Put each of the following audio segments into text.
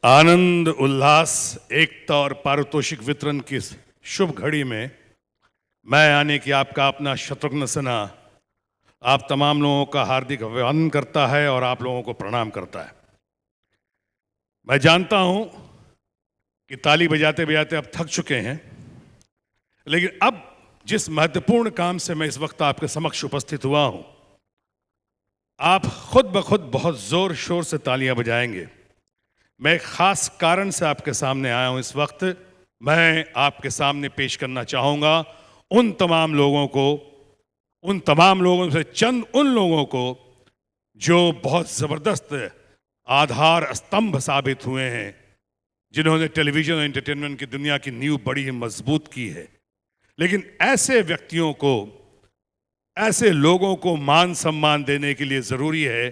आनंद, उल्लास, एकता और पारितोषिक वितरण की इस शुभ घड़ी में मैं यानी कि आपका अपना शत्रुघ्न सिन्हा आप तमाम लोगों का हार्दिक अभिवादन करता है और आप लोगों को प्रणाम करता है। मैं जानता हूं कि ताली बजाते बजाते अब थक चुके हैं, लेकिन अब जिस महत्वपूर्ण काम से मैं इस वक्त आपके समक्ष उपस्थित हुआ हूं, आप खुद ब खुद बहुत जोर शोर से तालियां बजाएंगे। मैं एक खास कारण से आपके सामने आया हूं। इस वक्त मैं आपके सामने पेश करना चाहूंगा उन तमाम लोगों से चंद उन लोगों को जो बहुत जबरदस्त आधार स्तंभ साबित हुए हैं, जिन्होंने टेलीविजन और एंटरटेनमेंट की दुनिया की नींव बड़ी ही मजबूत की है। लेकिन ऐसे व्यक्तियों को, ऐसे लोगों को मान सम्मान देने के लिए जरूरी है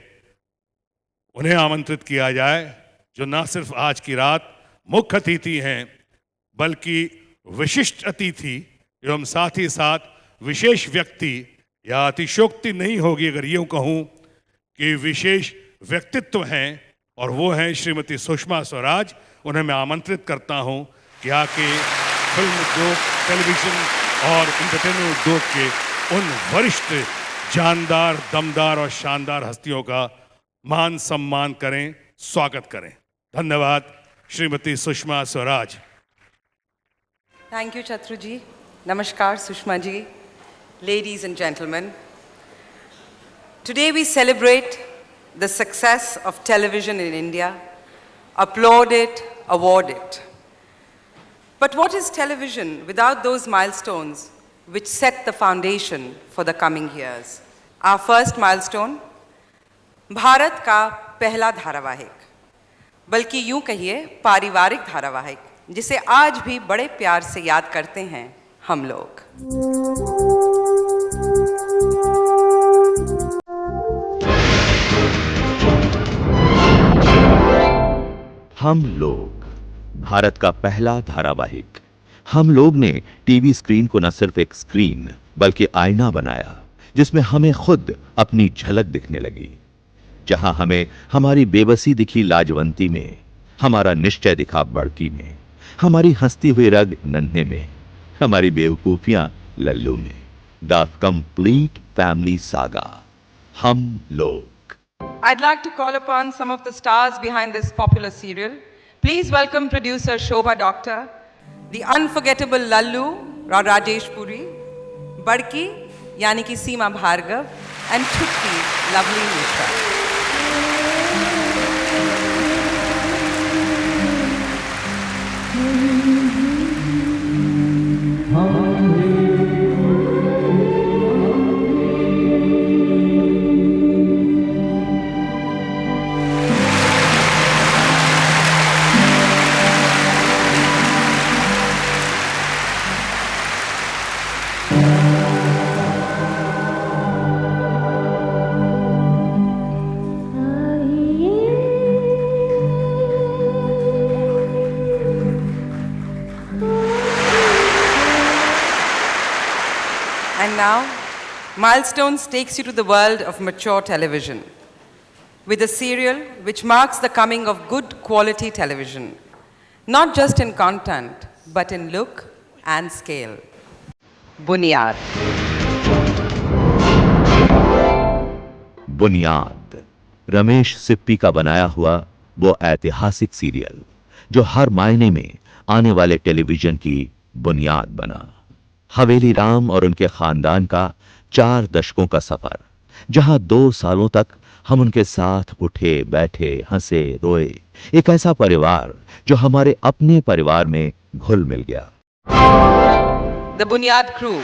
उन्हें आमंत्रित किया जाए, जो ना सिर्फ आज की रात मुख्य अतिथि हैं, बल्कि विशिष्ट अतिथि एवं साथ ही साथ विशेष व्यक्ति, या अतिशोक्ति नहीं होगी अगर यूं कहूं कि विशेष व्यक्तित्व हैं, और वो हैं श्रीमती सुषमा स्वराज। उन्हें मैं आमंत्रित करता हूं कि आके फिल्म उद्योग, टेलीविजन और एंटरटेनमेंट उद्योग के उन वरिष्ठ, जानदार, दमदार और शानदार हस्तियों का मान सम्मान करें, स्वागत करें। धन्यवाद, Shrimati Sushma Swaraj. Thank you, Chatru ji. Namaskar, Sushma ji. Ladies and gentlemen, today we celebrate the success of television in India, applaud it, award it. But what is television without those milestones which set the foundation for the coming years? Our first milestone, Bharat का पहला धारावाहिक, बल्कि यूं कहिए पारिवारिक धारावाहिक, जिसे आज भी बड़े प्यार से याद करते हैं हम लोग। हम लोग, भारत का पहला धारावाहिक। हम लोग ने टीवी स्क्रीन को न सिर्फ एक स्क्रीन बल्कि आईना बनाया, जिसमें हमें खुद अपनी झलक दिखने लगी। जहां हमें हमारी बेबसी दिखी लाजवंती में, हमारा निश्चय दिखा बड़की में, हमारी हंसती हुई रग नन्हे में, हमारी बेवकूफियां लल्लू में। द कंप्लीट फैमिली सागा, हम लोग। I'd like to call upon some of the stars behind this popular serial. Please welcome producer Shobha Doctor, the unforgettable Lallu Rajesh Puri, Badki yani ki Seema Bhargav, and Chutki Lovely Mishra. And now, Milestones takes you to the world of mature television with a serial which marks the coming of good quality television, not just in content, but in look and scale. Bunyad. बुनियाद, रमेश सिप्पी का बनाया हुआ वो ऐतिहासिक serial जो हर मायने में आने वाले टेलीविजन की बुनियाद बना। हवेली राम और उनके खानदान का 4 दशकों का सफर, जहां 2 सालों तक हम उनके साथ उठे बैठे, हंसे रोए। एक ऐसा परिवार जो हमारे अपने परिवार में घुल मिल गया। The Bunyad Crew.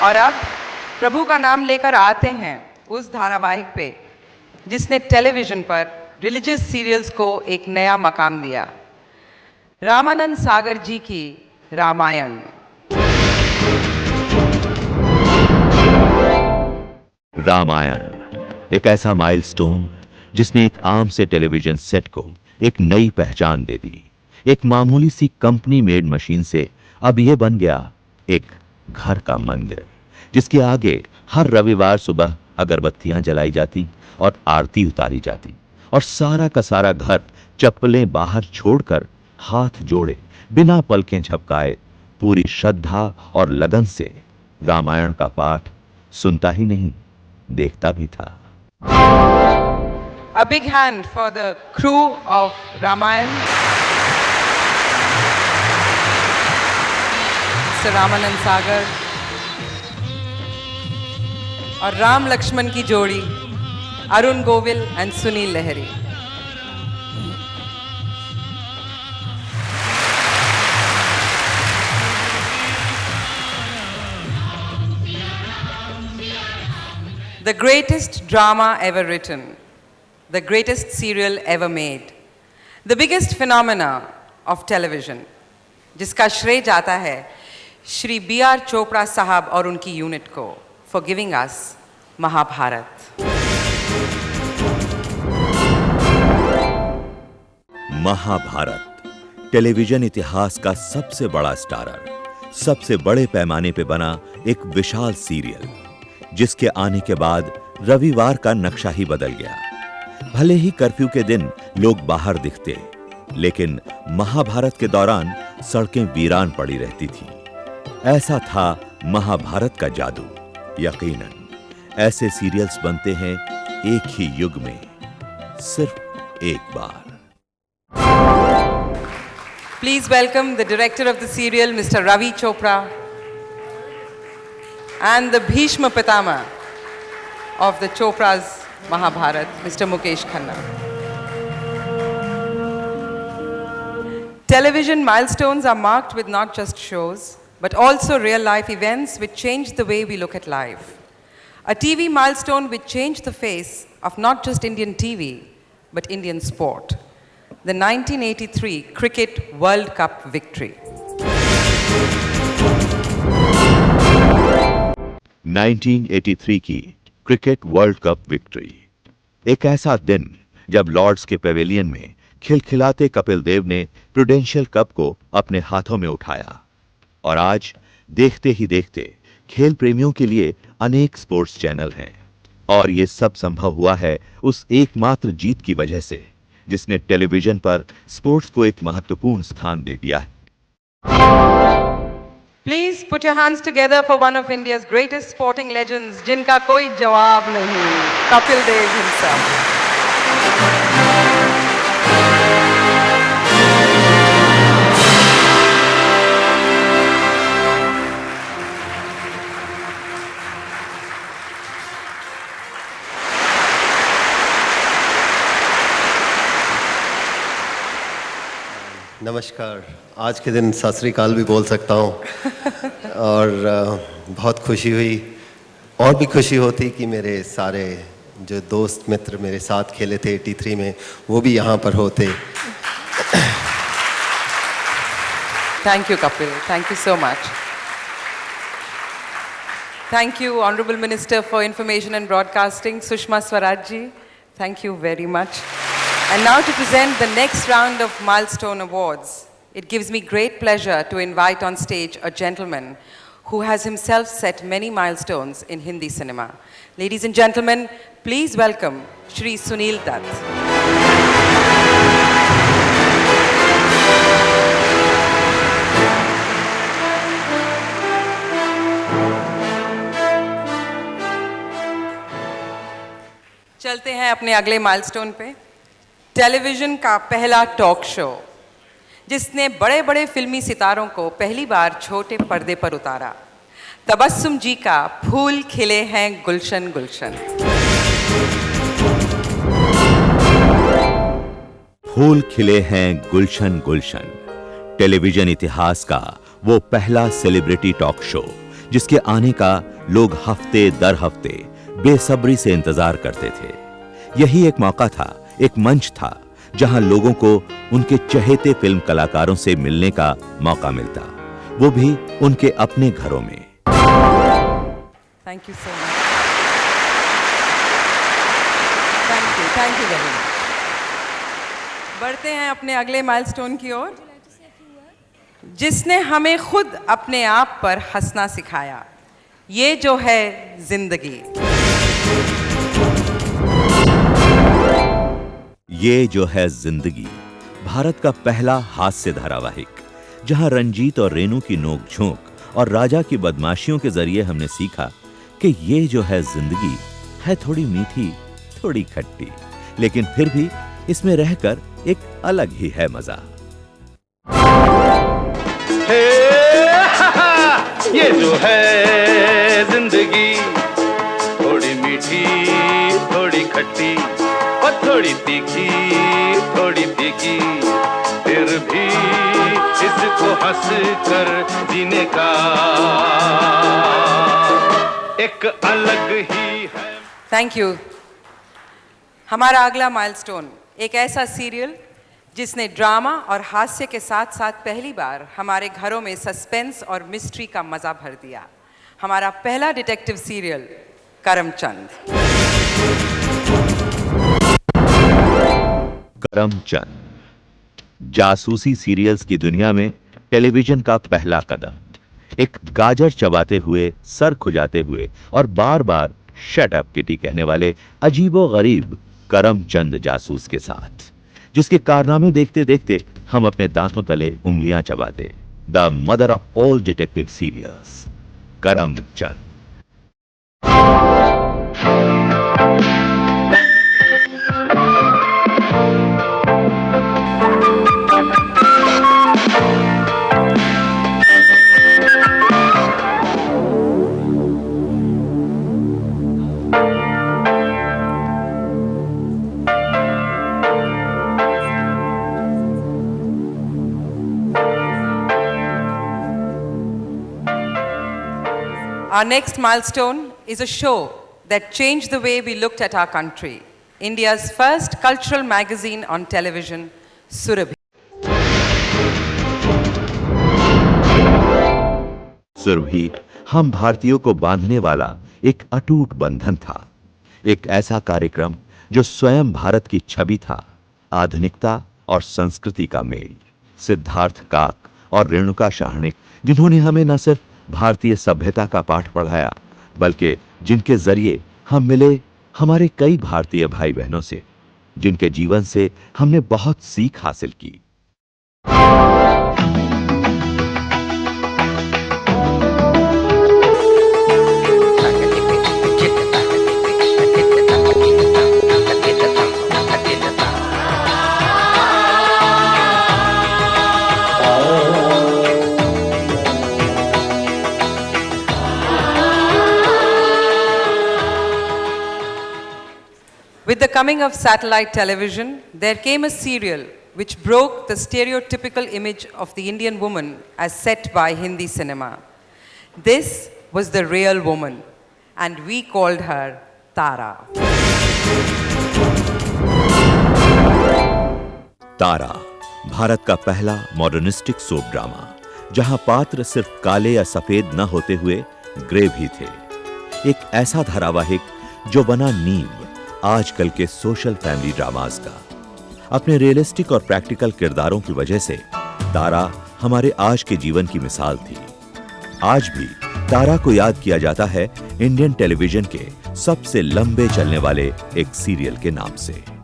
और अब प्रभु का नाम लेकर आते हैं उस धारावाहिक पे जिसने टेलीविजन पर रिलीजियस सीरियल्स को एक नया मकाम दिया। रामानंद सागर जी की रामायण। रामायण एक ऐसा माइलस्टोन जिसने एक आम से टेलीविजन सेट को एक नई पहचान दे दी। एक मामूली सी कंपनी मेड मशीन से अब यह बन गया एक घर का मंदिर, जिसके आगे हर रविवार सुबह अगरबत्तियां जलाई जाती और आरती उतारी जाती और सारा का सारा घर चप्पलें बाहर छोड़कर हाथ जोड़े बिना पलकें झपकाए पूरी श्रद्धा और लगन से रामायण का पाठ सुनता ही नहीं, देखता भी था। A big hand for the crew of Ramayan. Mr. Ramanand Sagar और राम लक्ष्मण की जोड़ी Arun Govil and Sunil Lahiri. The greatest drama ever written, the greatest serial ever made, the biggest phenomena of television, जिसका श्रेय जाता है श्री B.R. चोपड़ा साहब और उनकी यूनिट को for giving us Mahabharat. Mahabharat television इतिहास का सबसे बड़ा स्टारर, सबसे बड़े पैमाने पे बना एक विशाल सीरियल, जिसके आने के बाद रविवार का नक्शा ही बदल गया। भले ही कर्फ्यू के दिन लोग बाहर दिखते, लेकिन महाभारत के दौरान सड़कें वीरान पड़ी रहती थी। ऐसा था महाभारत का जादू। यकीनन ऐसे सीरियल्स बनते हैं एक ही युग में, सिर्फ एक बार। Please welcome the director of the serial, Mr. Ravi Chopra, and the Bhishma Pitama of the Chopra's Mahabharat, Mr. Mukesh Khanna. Television milestones are marked with not just shows, but also real-life events which change the way we look at life. A TV milestone which changed the face of not just Indian TV, but Indian sport. The 1983 Cricket World Cup victory. 1983 की cricket world cup victory, एक ऐसा दिन जब Lord's के Pavilion में खिलखिलाते कपिल देव ने prudential cup को अपने हाथों में उठाया। और आज देखते ही देखते खेल प्रेमियों के लिए अनेक स्पोर्ट्स चैनल हैं, और ये सब संभव हुआ है उस एकमात्र जीत की वजह से, जिसने टेलीविजन पर स्पोर्ट्स को एक महत्वपूर्ण स्थान दे दिया है। Please put your hands together for one of India's greatest sporting legends, जिनका कोई जवाब नहीं, कपिल देव himself. नमस्कार। आज के दिन सत श्री अकाल भी बोल सकता हूँ और बहुत खुशी हुई, और भी खुशी होती कि मेरे सारे जो दोस्त मित्र मेरे साथ खेले थे 83 में, वो भी यहाँ पर होते। Thank you, Kapil. Thank you so much. Thank you, Honorable Minister for Information and Broadcasting, Sushma Swaraj ji. Thank you very much. And now to present the next round of Milestone Awards, it gives me great pleasure to invite on stage a gentleman who has himself set many milestones in Hindi cinema. Ladies and gentlemen, please welcome Shri Sunil Dutt. चलते हैं अपने अगले milestone पे। Television का पहला talk show, जिसने बड़े बड़े फिल्मी सितारों को पहली बार छोटे पर्दे पर उतारा। तबस्सुम जी का फूल खिले हैं गुलशन गुलशन। फूल खिले हैं गुलशन गुलशन, टेलीविजन इतिहास का वो पहला सेलिब्रिटी टॉक शो, जिसके आने का लोग हफ्ते दर हफ्ते बेसब्री से इंतजार करते थे। यही एक मौका था, एक मंच था, जहां लोगों को उनके चहेते फिल्म कलाकारों से मिलने का मौका मिलता, वो भी उनके अपने घरों में। Thank you so much. Thank you very much. बढ़ते हैं अपने अगले माइलस्टोन की ओर, जिसने हमें खुद अपने आप पर हंसना सिखाया, ये जो है जिंदगी। ये जो है जिंदगी भारत का पहला हास्य धारावाहिक, जहां रंजीत और रेनू की नोक-झोंक और राजा की बदमाशियों के जरिए हमने सीखा कि ये जो है जिंदगी है थोड़ी मीठी, थोड़ी खट्टी, लेकिन फिर भी इसमें रहकर एक अलग ही है मजा। ये जो है जिंदगी थोड़ी मीठी, थोड़ी खट्टी और थोड़ी तीखी, थोड़ी तीखी, फिर भी इसको हंस कर जीने का एक अलग ही है। Thank you. हमारा अगला माइलस्टोन एक ऐसा सीरियल जिसने ड्रामा और हास्य के साथ साथ पहली बार हमारे घरों में सस्पेंस और मिस्ट्री का मजा भर दिया। हमारा पहला डिटेक्टिव सीरियल करमचंद। करमचंद जासूसी सीरियल्स की दुनिया में टेलीविजन का पहला कदम, एक गाजर चबाते हुए, सर खुजाते हुए और बार बार शट अप किटी कहने वाले अजीबो-गरीब करमचंद जासूस के साथ, जिसके कारनामे देखते देखते हम अपने दांतों तले उंगलियां चबाते। The mother of all detective serials, Karamchand. Our next milestone is a show that changed the way we looked at our country. India's first cultural magazine on television, Surabhi. Surabhi हम भारतीयों को बांधने वाला एक अटूट बंधन था, एक ऐसा कार्यक्रम जो स्वयं भारत की छवि था, आधुनिकता और संस्कृति का मेल। सिद्धार्थ काक और रेणुका शाहनिक, जिन्होंने हमें न सिर्फ भारतीय सभ्यता का पाठ पढ़ाया, बल्कि जिनके जरिए हम मिले हमारे कई भारतीय भाई बहनों से, जिनके जीवन से हमने बहुत सीख हासिल की। With the coming of satellite television, there came a serial which broke the stereotypical image of the Indian woman as set by Hindi cinema. This was the real woman, and we called her Tara. तारा भारत का पहला modernistic soap drama, जहां पात्र सिर्फ काले या सफेद न होते हुए ग्रे भी थे। एक ऐसा धारावाहिक जो बना नींव आजकल के सोशल फैमिली ड्रामास का। अपने रियलिस्टिक और प्रैक्टिकल किरदारों की वजह से तारा हमारे आज के जीवन की मिसाल थी। आज भी तारा को याद किया जाता है इंडियन टेलीविजन के सबसे लंबे चलने वाले एक सीरियल के नाम से।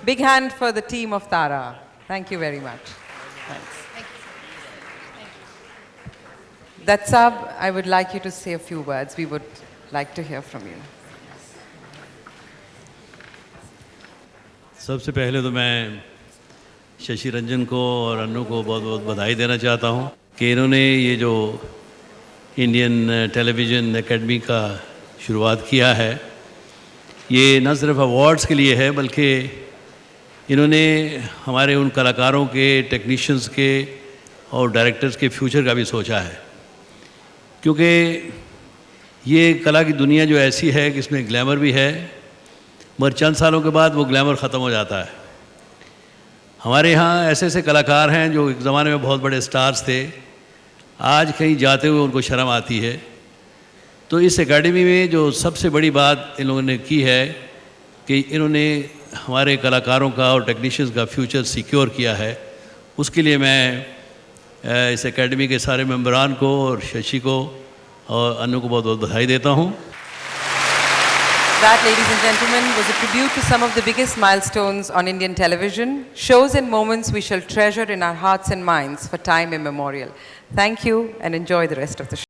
Big hand for the team of Tara. Thank you very much. Thanks. Datsab, I would like you to say a few words. We would like to hear from you. सबसे पहले तो मैं शशि रंजन को और अन्नू को बहुत बहुत बधाई देना चाहता हूँ कि इन्होंने ये जो इंडियन टेलीविज़न एकेडमी का शुरुआत किया है। ये न सिर्फ अवार्ड्स के लिए है बल्कि इन्होंने हमारे उन कलाकारों के, टेक्नीशियंस के और डायरेक्टर्स के फ्यूचर का भी सोचा है, क्योंकि ये कला की दुनिया जो ऐसी है कि इसमें ग्लैमर भी है, मगर चंद सालों के बाद वो ग्लैमर ख़त्म हो जाता है। हमारे यहाँ ऐसे ऐसे कलाकार हैं जो एक ज़माने में बहुत बड़े स्टार्स थे, आज कहीं जाते हुए उनको शर्म आती है। तो इस एकेडमी में जो सबसे बड़ी बात इन लोगों ने की है कि इन्होंने हमारे कलाकारों का और टेक्नीशियंस का फ्यूचर सिक्योर किया है। उसके लिए मैं इस एकेडमी के सारे मेंबरान को और शशि को और अन्नू को बहुत बहुत बधाई देता हूँ। That, ladies and gentlemen, was a tribute to some of the biggest milestones on Indian television, shows and moments we shall treasure in our hearts and minds for time immemorial. Thank you and enjoy the rest of the show.